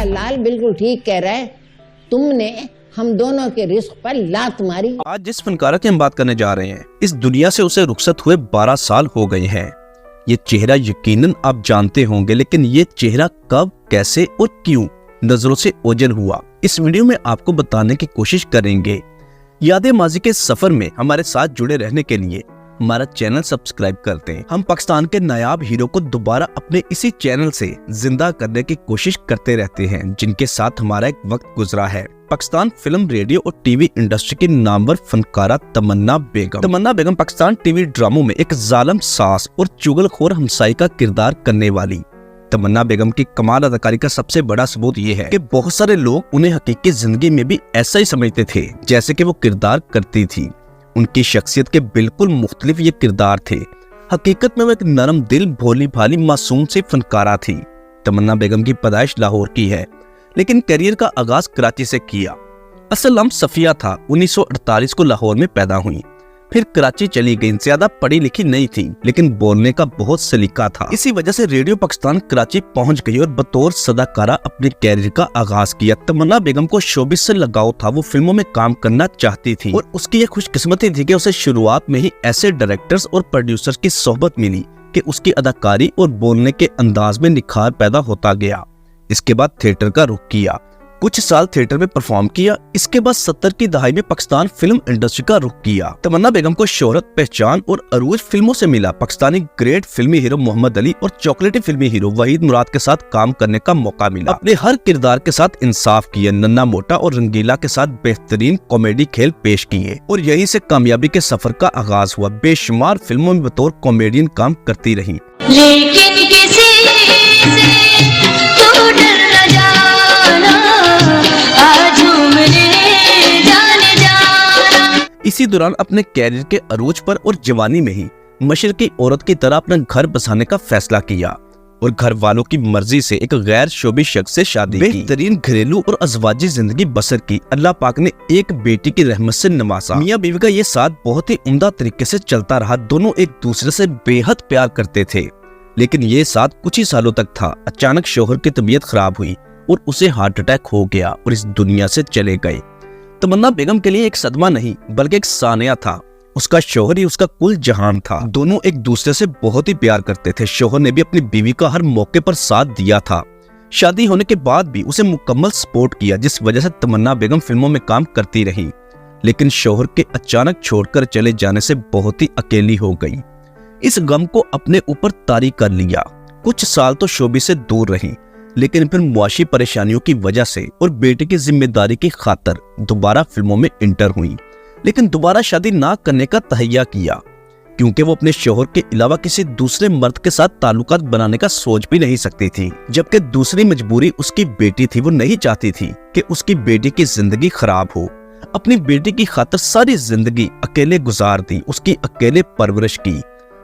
तुम्हारा लाल बिल्कुल ठीक कह रहा है, तुमने हम दोनों के रिस्क पर लात मारी। आज जिस फनकारा की हम बात करने जा रहे हैं, इस दुनिया से उसे रुखसत हुए 12 साल हो गए हैं। ये चेहरा यकीनन आप जानते होंगे, लेकिन ये चेहरा कब, कैसे और क्यों नजरों से ओझल हुआ, इस वीडियो में आपको बताने की कोशिश करेंगे। यादें माजी के सफर में हमारे साथ जुड़े रहने के लिए हमारा चैनल सब्सक्राइब करते हैं। हम पाकिस्तान के नायाब हीरो को दोबारा अपने इसी चैनल से जिंदा करने की कोशिश करते रहते हैं, जिनके साथ हमारा एक वक्त गुजरा है। पाकिस्तान फिल्म, रेडियो और टीवी इंडस्ट्री की नामवर फनकारा तमन्ना बेगम। तमन्ना बेगम पाकिस्तान टीवी ड्रामों में एक जालिम सास और चुगलखोर हमसाई का किरदार करने वाली तमन्ना बेगम की कमाल अदाकारी का सबसे बड़ा सबूत ये है कि बहुत सारे लोग उन्हें हकीकी जिंदगी में भी ऐसा ही समझते थे जैसे कि वो किरदार करती थी। उनकी शख्सियत के बिल्कुल मुख्तलिफ ये किरदार थे। हकीकत में वो एक नरम दिल, भोली भाली, मासूम सी फनकारा थी। तमन्ना बेगम की पैदाइश लाहौर की है, लेकिन करियर का आगाज कराची से किया। असल नाम सफिया था। 1948 को लाहौर में पैदा हुई, फिर कराची चली गई। ज्यादा पढ़ी लिखी नहीं थी, लेकिन बोलने का बहुत सलीका था। इसी वजह से रेडियो पाकिस्तान कराची पहुंच गई और बतौर सदाकारा अपने कैरियर का आगाज किया। तमन्ना बेगम को शोबिस से लगाव था, वो फिल्मों में काम करना चाहती थी और उसकी ये खुशकिस्मती थी कि उसे शुरुआत में ही ऐसे डायरेक्टर्स और प्रोड्यूसर्स की सोहबत मिली कि उसकी अदाकारी और बोलने के अंदाज में निखार पैदा होता गया। इसके बाद थिएटर का रुख किया, कुछ साल थिएटर में परफॉर्म किया। इसके बाद 70 की दहाई में पाकिस्तान फिल्म इंडस्ट्री का रुख किया। तमन्ना बेगम को शोहरत, पहचान और अरूज फिल्मों से मिला। पाकिस्तानी ग्रेट फिल्मी हीरो मोहम्मद अली और चॉकलेटी फिल्मी हीरो वहीद मुराद के साथ काम करने का मौका मिला। अपने हर किरदार के साथ इंसाफ किया, नन्ना मोटा और रंगीला के साथ बेहतरीन कॉमेडी खेल पेश किए और यहीं से कामयाबी के सफर का आगाज हुआ। बेशुमार फिल्मों में बतौर कॉमेडियन काम करती रही। लेकिन किसी से तो डर न जाना, आज उम्रे जाने जाना। इसी दौरान अपने कैरियर के अरूज पर और जवानी में ही मशरकी औरत की तरह अपना घर बसाने का फैसला किया और घर वालों की मर्जी से एक गैर शोबी शख्स से शादी की। बेहतरीन घरेलू और अज़वाजी जिंदगी बसर की। अल्लाह पाक ने एक बेटी की रहमत से नवाजा। मियां बीवी का ये साथ बहुत ही उम्दा तरीके से चलता रहा। दोनों एक दूसरे से बेहद प्यार करते थे, लेकिन ये साथ कुछ ही सालों तक था। अचानक शोहर की तबीयत खराब हुई और उसे हार्ट अटैक हो गया और इस दुनिया से चले गए। तमन्ना बेगम के लिए एक सदमा नहीं बल्कि एक सानिया था। उसका शोहर ही उसका कुल जहान था। दोनों एक दूसरे से बहुत ही प्यार करते थे। शोहर ने भी अपनी बीवी का हर मौके पर साथ दिया था। शादी होने के बाद भी उसे मुकम्मल सपोर्ट किया, जिस वजह से तमन्ना बेगम फिल्मों में काम करती रही। लेकिन शोहर के अचानक छोड़कर चले जाने से बहुत ही अकेली हो गई। इस गम को अपने ऊपर तारी कर लिया। कुछ साल तो शोबी से दूर रही, लेकिन फिर मुआशी परेशानियों की वजह से और बेटे की जिम्मेदारी की खातर दोबारा फिल्मों में इंटर हुई। लेकिन दोबारा शादी ना करने का तहैया किया, क्योंकि वो अपने शोहर के अलावा किसी दूसरे मर्द के साथ ताल्लुकात बनाने का सोच भी नहीं सकती थी। जबकि दूसरी मजबूरी उसकी बेटी थी। वो नहीं चाहती थी कि उसकी बेटी की जिंदगी खराब हो। अपनी बेटी की खातर सारी जिंदगी अकेले गुजार दी, उसकी अकेले परवरिश की।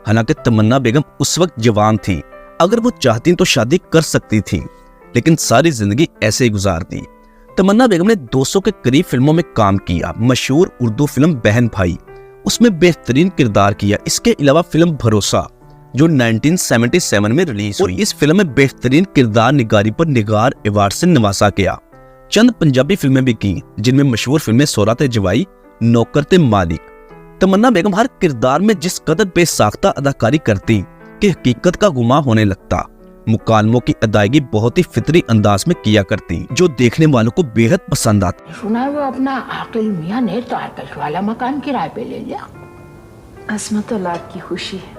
हालांकि तमन्ना बेगम उस वक्त जवान थी, अगर वो चाहती तो शादी कर सकती थी, लेकिन सारी जिंदगी ऐसे ही गुजार दी। तमन्ना बेगम ने 200 के करीब फिल्मों में काम किया। मशहूर उर्दू फिल्म बहन भाई, उसमें बेहतरीन किरदार किया। इसके अलावा फिल्म भरोसा जो 1977 में रिलीज हुई, इस फिल्म में बेहतरीन किरदार निगारी पर निगार अवार्ड से नवाजा गया। चंद पंजाबी फिल्में भी की, जिनमें मशहूर फिल्में सोराते जवाई, नौकर ते मालिक। तमन्ना बेगम हर किरदार में जिस कदर बेसाख्ता अदाकारी करती कि हकीकत का गुमा होने लगता। मुकालमों की अदायगी बहुत ही फितरी अंदाज में किया करती, जो देखने वालों को बेहद पसंद आती। सुना वो अपना आकिल मियां ने तारकश वाला मकान किराए पे ले लिया। असमत औलाद की खुशी है।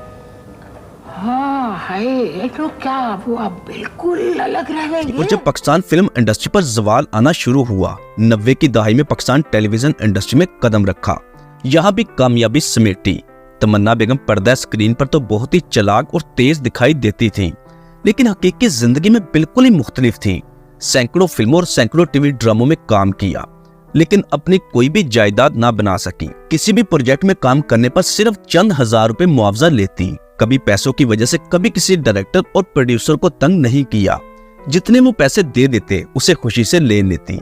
हाँ है, तो क्या वो अब बिल्कुल अलग रह गए। और जब पाकिस्तान फिल्म इंडस्ट्री पर जवाल आना शुरू हुआ, 90 की दहाई में पाकिस्तान टेलीविजन इंडस्ट्री में कदम रखा, यहाँ भी कामयाबी समेटी। तमन्ना बेगम पर्दा स्क्रीन पर तो बहुत ही चालाक और तेज दिखाई देती थी, लेकिन हकीकी जिंदगी में बिल्कुल ही मुख्तलिफ थी। सैकड़ों फिल्मों और सैकड़ों टीवी ड्रामों में काम किया, लेकिन अपनी कोई भी जायदाद ना बना सकी। किसी भी प्रोजेक्ट में काम करने पर सिर्फ चंद हजार रुपए मुआवजा लेती। कभी पैसों की वजह से कभी किसी डायरेक्टर और प्रोड्यूसर को तंग नहीं किया। जितने वो पैसे दे देते उसे खुशी से ले लेती।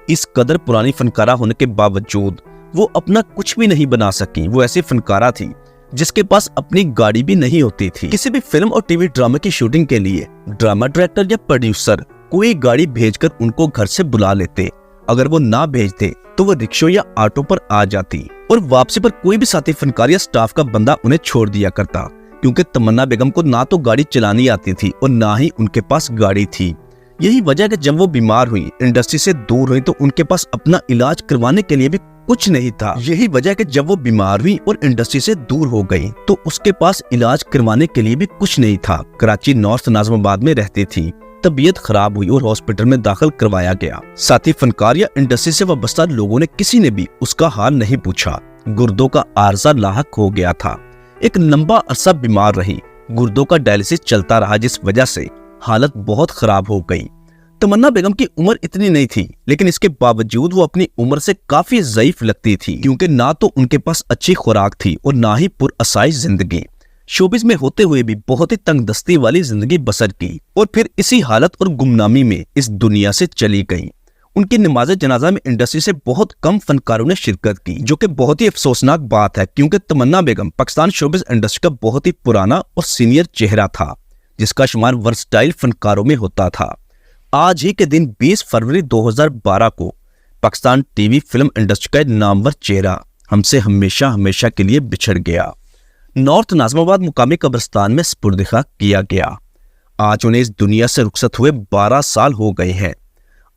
इस कदर पुरानी फनकारा होने के बावजूद वो अपना कुछ भी नहीं बना सकी। वो ऐसी फनकारा थी जिसके पास अपनी गाड़ी भी नहीं होती थी। किसी भी फिल्म और टीवी ड्रामा की शूटिंग के लिए ड्रामा डायरेक्टर या प्रोड्यूसर कोई गाड़ी भेजकर उनको घर से बुला लेते। अगर वो ना भेजते तो वो रिक्शा या ऑटो पर आ जाती और वापसी पर कोई भी साथी फनकार या स्टाफ का बंदा उन्हें छोड़ दिया करता, क्योंकि तमन्ना बेगम को ना तो गाड़ी चलानी आती थी और ना ही उनके पास गाड़ी थी। यही वजह है कि जब वो बीमार हुई, इंडस्ट्री से दूर हुई, तो उनके पास अपना इलाज करवाने के लिए भी कुछ नहीं था। यही वजह है कि जब वो बीमार हुई और इंडस्ट्री से दूर हो गई तो उसके पास इलाज करवाने के लिए भी कुछ नहीं था। कराची नॉर्थ नाज़िमाबाद में रहती थी। तबीयत खराब हुई और हॉस्पिटल में दाखिल करवाया गया। साथी फनकार या इंडस्ट्री से वाबस्ता लोगों ने किसी ने भी उसका हाल नहीं पूछा। गुर्दों का आर्जा लाहक हो गया था। एक लंबा अरसा बीमार रही। गुर्दों का डायलिसिस चलता रहा, जिस वजह से हालत बहुत खराब हो गई। तमन्ना बेगम की उम्र इतनी नहीं थी, लेकिन इसके बावजूद वो अपनी उम्र से काफी ज़ईफ लगती थी, क्योंकि ना तो उनके पास अच्छी खुराक थी और ना ही पुरअसाइश जिंदगी। शोबिस में होते हुए भी बहुत ही तंगदस्ती वाली जिंदगी बसर की और फिर इसी हालत और गुमनामी में इस दुनिया से चली गई। उनकी नमाज जनाजा में इंडस्ट्री से बहुत कम फनकारों ने शिरकत की, जो कि बहुत ही अफसोसनाक बात है, क्योंकि तमन्ना बेगम पाकिस्तान शोबिस इंडस्ट्री का बहुत ही पुराना और सीनियर चेहरा था, जिसका शुमार वर्सटाइल फनकारों में होता था। आज ही के दिन 20 फरवरी 2012 को पाकिस्तान टीवी फिल्म इंडस्ट्री का नामवर चेहरा हमसे हमेशा हमेशा के लिए बिछड़ गया। नॉर्थ नाज़िमाबाद मुकामी कब्रिस्तान में सुपुर्द-ए-खाक किया गया। आज उन्हें इस दुनिया से रुखसत हुए 12 साल हो गए हैं।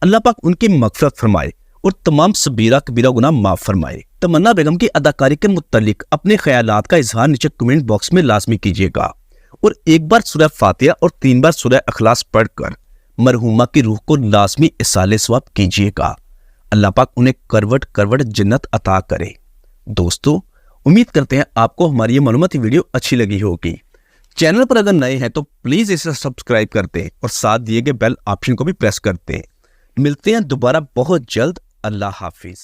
अल्लाह पाक उनकी मग़फ़िरत फरमाए और तमाम सबीरा कबीरा गुनाह माफ फरमाए। तमन्ना बेगम की अदाकारी के मुत्तलिक अपने ख्यालात का इजहार नीचे कमेंट बॉक्स में लाजमी कीजिएगा और एक बार सूरह फातिहा और 3 बार सूरह अखलास पढ़कर मरहूमा की रूह को लाजमी इसाले सवाब कीजिएगा। अल्लाह पाक उन्हें करवट करवट जन्नत अता करे। दोस्तों, उम्मीद करते हैं आपको हमारी ये मालूमाती वीडियो अच्छी लगी होगी। चैनल पर अगर नए हैं तो प्लीज इसे सब्सक्राइब करते हैं और साथ दिए गए बेल ऑप्शन को भी प्रेस करते हैं। मिलते हैं दोबारा बहुत जल्द। अल्लाह हाफिज।